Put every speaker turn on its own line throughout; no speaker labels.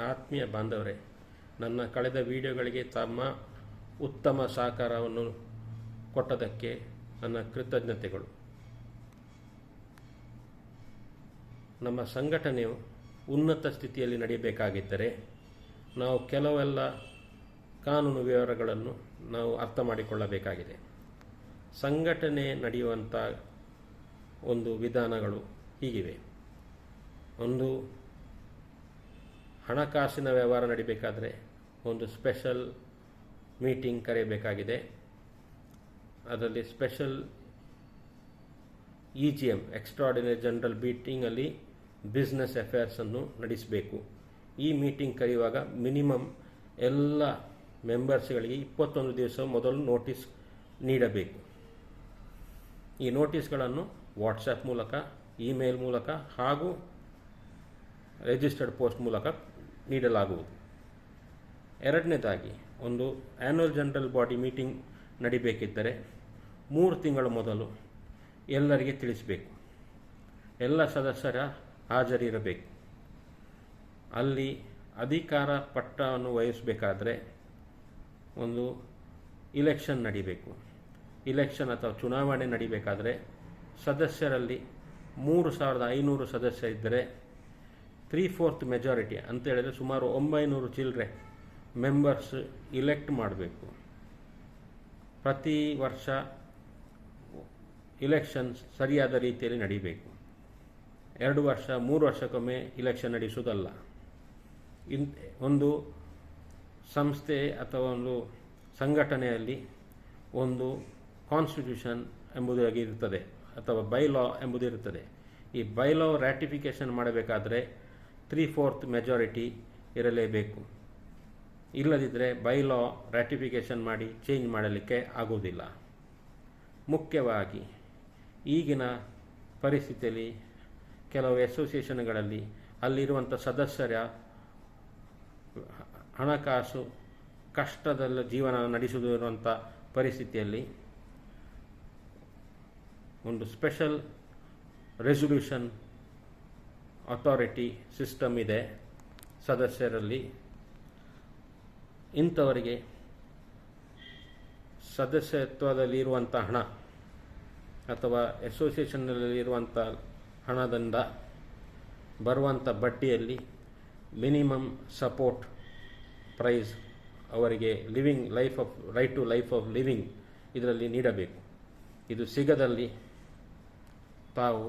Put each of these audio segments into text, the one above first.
ಆತ್ಮೀಯ ಬಾಂಧವರೇ, ನನ್ನ ಕಳೆದ ವಿಡಿಯೋಗಳಿಗೆ ತಮ್ಮ ಉತ್ತಮ ಸಹಕಾರವನ್ನು ಕೊಟ್ಟದಕ್ಕೆ ನನ್ನ ಕೃತಜ್ಞತೆಗಳು. ನಮ್ಮ ಸಂಘಟನೆಯು ಉನ್ನತ ಸ್ಥಿತಿಯಲ್ಲಿ ನಡೆಯಬೇಕಾಗಿದ್ದರೆ ನಾವು ಕೆಲವೆಲ್ಲ ಕಾನೂನು ವಿವರಗಳನ್ನು ನಾವು ಅರ್ಥ ಮಾಡಿಕೊಳ್ಳಬೇಕಾಗಿದೆ. ಸಂಘಟನೆ ನಡೆಯುವಂಥ ಒಂದು ವಿಧಾನಗಳು ಹೀಗಿವೆ. ಒಂದು, ಹಣಕಾಸಿನ ವ್ಯವಹಾರ ನಡಿಬೇಕಾದರೆ ಒಂದು ಸ್ಪೆಷಲ್ ಮೀಟಿಂಗ್ ಕರೆಯಬೇಕಾಗಿದೆ. ಅದರಲ್ಲಿ ಸ್ಪೆಷಲ್ EGM ಎಕ್ಸ್ಟ್ರಾರ್ಡಿನರಿ ಜನರಲ್ ಮೀಟಿಂಗಲ್ಲಿ ಬಿಸ್ನೆಸ್ ಅಫೇರ್ಸನ್ನು ನಡೆಸಬೇಕು. ಈ ಮೀಟಿಂಗ್ ಕರೆಯುವಾಗ ಮಿನಿಮಮ್ ಎಲ್ಲ ಮೆಂಬರ್ಸ್ಗಳಿಗೆ 21 ದಿವಸ ಮೊದಲು ನೋಟಿಸ್ ನೀಡಬೇಕು. ಈ ನೋಟಿಸ್ಗಳನ್ನು ವಾಟ್ಸಪ್ ಮೂಲಕ, ಇಮೇಲ್ ಮೂಲಕ ಹಾಗೂ ರಿಜಿಸ್ಟರ್ಡ್ ಪೋಸ್ಟ್ ಮೂಲಕ ನೀಡಲಾಗುವುದು. ಎರಡನೇದಾಗಿ, ಒಂದು ಆ್ಯನ್ಯುವಲ್ ಜನರಲ್ ಬಾಡಿ ಮೀಟಿಂಗ್ ನಡಿಬೇಕಿದ್ದರೆ 3 ತಿಂಗಳ ಮೊದಲು ಎಲ್ಲರಿಗೆ ತಿಳಿಸಬೇಕು. ಎಲ್ಲ ಸದಸ್ಯರ ಹಾಜರಿರಬೇಕು. ಅಲ್ಲಿ ಅಧಿಕಾರ ಪಟ್ಟವನ್ನು ವಹಿಸಬೇಕಾದ್ರೆ ಒಂದು ಇಲೆಕ್ಷನ್ ನಡಿಬೇಕು. ಇಲೆಕ್ಷನ್ ಅಥವಾ ಚುನಾವಣೆ ನಡಿಬೇಕಾದರೆ ಸದಸ್ಯರಲ್ಲಿ 3500 ಸದಸ್ಯರಿದ್ದರೆ 3/4 ಮೆಜಾರಿಟಿ ಅಂತ ಹೇಳಿದರೆ ಸುಮಾರು 900 ಚಿಲ್ಲರೆ ಮೆಂಬರ್ಸ್ ಇಲೆಕ್ಟ್ ಮಾಡಬೇಕು. ಪ್ರತಿ ವರ್ಷ ಇಲೆಕ್ಷನ್ ಸರಿಯಾದ ರೀತಿಯಲ್ಲಿ ನಡೀಬೇಕು. 2 ವರ್ಷ 3 ವರ್ಷಕ್ಕೊಮ್ಮೆ ಇಲೆಕ್ಷನ್ ನಡೆಸುವುದಲ್ಲ. ಒಂದು ಸಂಸ್ಥೆ ಅಥವಾ ಒಂದು ಸಂಘಟನೆಯಲ್ಲಿ ಒಂದು ಕಾನ್ಸ್ಟಿಟ್ಯೂಷನ್ ಎಂಬುದಾಗಿ ಇರುತ್ತದೆ ಅಥವಾ ಬೈಲಾ ಎಂಬುದು ಇರುತ್ತದೆ. ಈ ಬೈಲಾ ರ್ಯಾಟಿಫಿಕೇಷನ್ ಮಾಡಬೇಕಾದರೆ 3/4 ಮೆಜಾರಿಟಿ ಇರಲೇಬೇಕು. ಇಲ್ಲದಿದ್ದರೆ ಬೈಲಾ ರ್ಯಾಟಿಫಿಕೇಷನ್ ಮಾಡಿ ಚೇಂಜ್ ಮಾಡಲಿಕ್ಕೆ ಆಗುವುದಿಲ್ಲ. ಮುಖ್ಯವಾಗಿ ಈಗಿನ ಪರಿಸ್ಥಿತಿಯಲ್ಲಿ ಕೆಲವು ಅಸೋಸಿಯೇಷನ್ಗಳಲ್ಲಿ ಅಲ್ಲಿರುವಂಥ ಸದಸ್ಯರ ಹಣಕಾಸು ಕಷ್ಟದಲ್ಲಿ ಜೀವನ ನಡೆಸುತ್ತಿರುವಂಥ ಪರಿಸ್ಥಿತಿಯಲ್ಲಿ ಒಂದು ಸ್ಪೆಷಲ್ ರೆಸೊಲ್ಯೂಷನ್ ಅಥಾರಿಟಿ ಸಿಸ್ಟಮ್ ಇದೆ ಸದಸ್ಯರಲ್ಲಿ. ಇಂಥವರಿಗೆ ಸದಸ್ಯತ್ವದಲ್ಲಿರುವಂಥ ಹಣ ಅಥವಾ ಅಸೋಸಿಯೇಷನ್ನಲ್ಲಿರುವಂಥ ಹಣದಿಂದ ಬರುವಂಥ ಬಡ್ಡಿಯಲ್ಲಿ ಮಿನಿಮಮ್ ಸಪೋರ್ಟ್ ಪ್ರೈಸ್ ಅವರಿಗೆ living life of right to life of living ಇದರಲ್ಲಿ ನೀಡಬೇಕು. ಇದು ಸಿಗದಲ್ಲಿ ತಾವು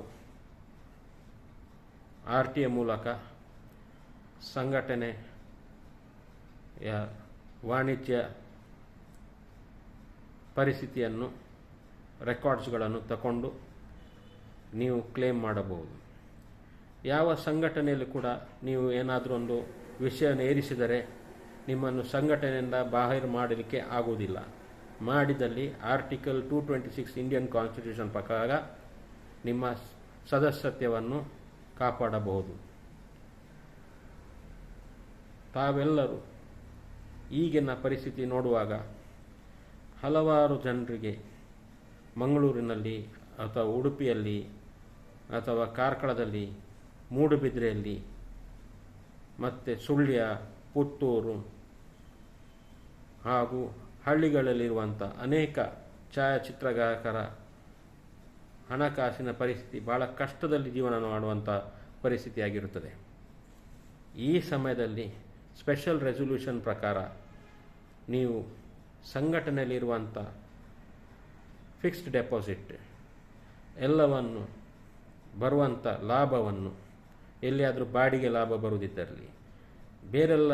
RTA ಮೂಲಕ ಸಂಘಟನೆಯ ವಾಣಿಜ್ಯ ಪರಿಸ್ಥಿತಿಯನ್ನು ರೆಕಾರ್ಡ್ಸ್ಗಳನ್ನು ತಗೊಂಡು ನೀವು ಕ್ಲೇಮ್ ಮಾಡಬಹುದು. ಯಾವ ಸಂಘಟನೆಯಲ್ಲೂ ಕೂಡ ನೀವು ಏನಾದರೂ ಒಂದು ವಿಷಯವನ್ನು ಏರಿಸಿದರೆ ನಿಮ್ಮನ್ನು ಸಂಘಟನೆಯಿಂದ ಬಾಹಿರ ಮಾಡಲಿಕ್ಕೆ ಆಗುವುದಿಲ್ಲ. ಮಾಡಿದಲ್ಲಿ ಆರ್ಟಿಕಲ್ 226 ಇಂಡಿಯನ್ ಕಾನ್ಸ್ಟಿಟ್ಯೂಷನ್ ಪ್ರಕಾರ ನಿಮ್ಮ ಸದಸ್ಯತ್ವವನ್ನು ಕಾಪಾಡಬಹುದು. ತಾವೆಲ್ಲರೂ ಈಗಿನ ಪರಿಸ್ಥಿತಿ ನೋಡುವಾಗ ಹಲವಾರು ಜನರಿಗೆ ಮಂಗಳೂರಿನಲ್ಲಿ ಅಥವಾ ಉಡುಪಿಯಲ್ಲಿ ಅಥವಾ ಕಾರ್ಕಳದಲ್ಲಿ, ಮೂಡುಬಿದ್ರೆಯಲ್ಲಿ ಮತ್ತು ಸುಳ್ಯ, ಪುತ್ತೂರು ಹಾಗೂ ಹಳ್ಳಿಗಳಲ್ಲಿರುವಂಥ ಅನೇಕ ಛಾಯಾಚಿತ್ರಗಾರರ ಹಣಕಾಸಿನ ಪರಿಸ್ಥಿತಿ ಭಾಳ ಕಷ್ಟದಲ್ಲಿ ಜೀವನ ಮಾಡುವಂಥ ಪರಿಸ್ಥಿತಿಯಾಗಿರುತ್ತದೆ. ಈ ಸಮಯದಲ್ಲಿ ಸ್ಪೆಷಲ್ ರೆಸೊಲ್ಯೂಷನ್ ಪ್ರಕಾರ ನೀವು ಸಂಘಟನೆಯಲ್ಲಿರುವಂಥ ಫಿಕ್ಸ್ಡ್ ಡೆಪಾಸಿಟ್ ಎಲ್ಲವನ್ನು ಬರುವಂಥ ಲಾಭವನ್ನು, ಎಲ್ಲಿಯಾದರೂ ಬಾಡಿಗೆ ಲಾಭ ಬರುವುದಿದ್ದಲ್ಲಿ, ಬೇರೆಲ್ಲ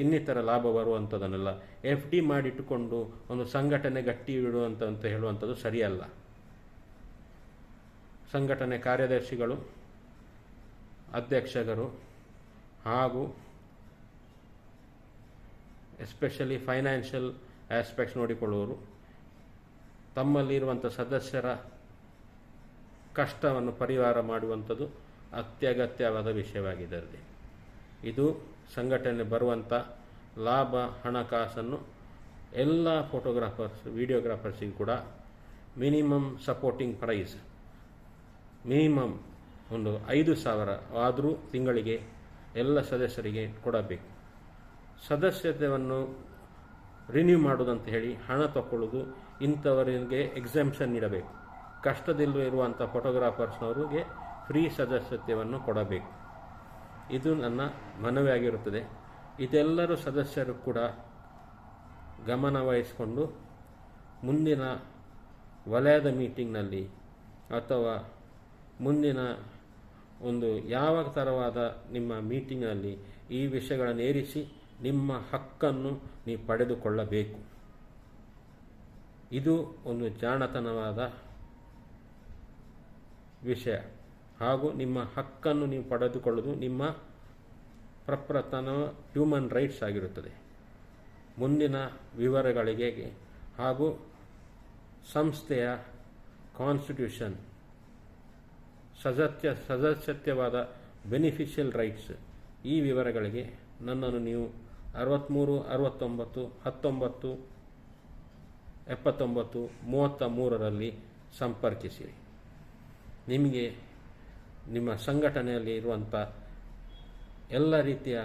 ಇನ್ನಿತರ ಲಾಭ ಬರುವಂಥದ್ದನ್ನೆಲ್ಲ FD ಮಾಡಿಟ್ಟುಕೊಂಡು ಒಂದು ಸಂಘಟನೆ ಗಟ್ಟಿ ಇಡುವಂತ ಹೇಳುವಂಥದ್ದು ಸರಿಯಲ್ಲ. ಸಂಘಟನೆ ಕಾರ್ಯದರ್ಶಿಗಳು, ಅಧ್ಯಕ್ಷರು ಹಾಗೂ ಎಸ್ಪೆಷಲಿ ಫೈನಾನ್ಷಿಯಲ್ ಆಸ್ಪೆಕ್ಟ್ಸ್ ನೋಡಿಕೊಳ್ಳುವವರು ತಮ್ಮಲ್ಲಿರುವಂಥ ಸದಸ್ಯರ ಕಷ್ಟವನ್ನು ಪರಿಹಾರ ಮಾಡುವಂಥದ್ದು ಅತ್ಯಗತ್ಯವಾದ ವಿಷಯವಾಗಿದೆ. ಇದು ಸಂಘಟನೆ ಬರುವಂಥ ಲಾಭ ಹಣಕಾಸನ್ನು ಎಲ್ಲ ಫೋಟೋಗ್ರಾಫರ್ಸ್, ವಿಡಿಯೋಗ್ರಾಫರ್ಸಿಗೂ ಕೂಡ ಮಿನಿಮಮ್ ಸಪೋರ್ಟಿಂಗ್ ಪ್ರೈಸ್ ಮಿನಿಮಮ್ ಒಂದು 5,000 ಆದರೂ ತಿಂಗಳಿಗೆ ಎಲ್ಲ ಸದಸ್ಯರಿಗೆ ಕೊಡಬೇಕು. ಸದಸ್ಯತ್ವವನ್ನು ರಿನ್ಯೂ ಮಾಡೋದಂತ ಹೇಳಿ ಹಣ ತಗೊಳ್ಳೋದು, ಇಂಥವರಿಗೆ ಎಕ್ಸಾಮ್ಷನ್ ನೀಡಬೇಕು. ಕಷ್ಟದಲ್ಲಿರುವಂಥ ಫೋಟೋಗ್ರಾಫರ್ಸ್ನವರಿಗೆ ಫ್ರೀ ಸದಸ್ಯತ್ವವನ್ನು ಕೊಡಬೇಕು. ಇದು ನನ್ನ ಮನವಿಯಾಗಿರುತ್ತದೆ. ಇದೆಲ್ಲರೂ ಸದಸ್ಯರು ಕೂಡ ಗಮನ ವಹಿಸಿಕೊಂಡು ಮುಂದಿನ ವಲಯದ ಮೀಟಿಂಗ್ನಲ್ಲಿ ಅಥವಾ ಮುಂದಿನ ಒಂದು ಯಾವ ಥರವಾದ ನಿಮ್ಮ ಮೀಟಿಂಗ್ನಲ್ಲಿ ಈ ವಿಷಯಗಳನ್ನು ಏರಿಸಿ ನಿಮ್ಮ ಹಕ್ಕನ್ನು ನೀವು ಪಡೆದುಕೊಳ್ಳಬೇಕು. ಇದು ಒಂದು ಜಾಣತನವಾದ ವಿಷಯ ಹಾಗೂ ನಿಮ್ಮ ಹಕ್ಕನ್ನು ನೀವು ಪಡೆದುಕೊಳ್ಳುವುದು ನಿಮ್ಮ ಪ್ರಪ್ರಥಮ ಹ್ಯೂಮನ್ ರೈಟ್ಸ್ ಆಗಿರುತ್ತದೆ. ಮುಂದಿನ ವಿವರಗಳಿಗೆ ಹಾಗೂ ಸಂಸ್ಥೆಯ ಕಾನ್ಸ್ಟಿಟ್ಯೂಷನ್ ಸದಸ್ಯತ್ವವಾದ ಬೆನಿಫಿಷಿಯಲ್ ರೈಟ್ಸ್ ಈ ವಿವರಗಳಿಗೆ ನನ್ನನ್ನು ನೀವು 63 69 19 79 33ರಲ್ಲಿ ಸಂಪರ್ಕಿಸಿರಿ. ನಿಮಗೆ ನಿಮ್ಮ ಸಂಘಟನೆಯಲ್ಲಿ ಇರುವಂಥ ಎಲ್ಲ ರೀತಿಯ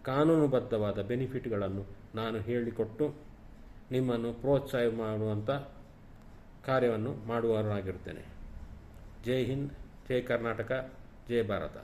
ಕಾನೂನುಬದ್ಧವಾದ ಬೆನಿಫಿಟ್ಗಳನ್ನು ನಾನು ಹೇಳಿಕೊಟ್ಟು ನಿಮ್ಮನ್ನು ಪ್ರೋತ್ಸಾಹ ಮಾಡುವಂಥ ಕಾರ್ಯವನ್ನು ಮಾಡುವವರಾಗಿರುತ್ತೇನೆ. ಜೈ ಹಿಂದ್, ಜೈ ಕರ್ನಾಟಕ, ಜೈ ಭಾರತ.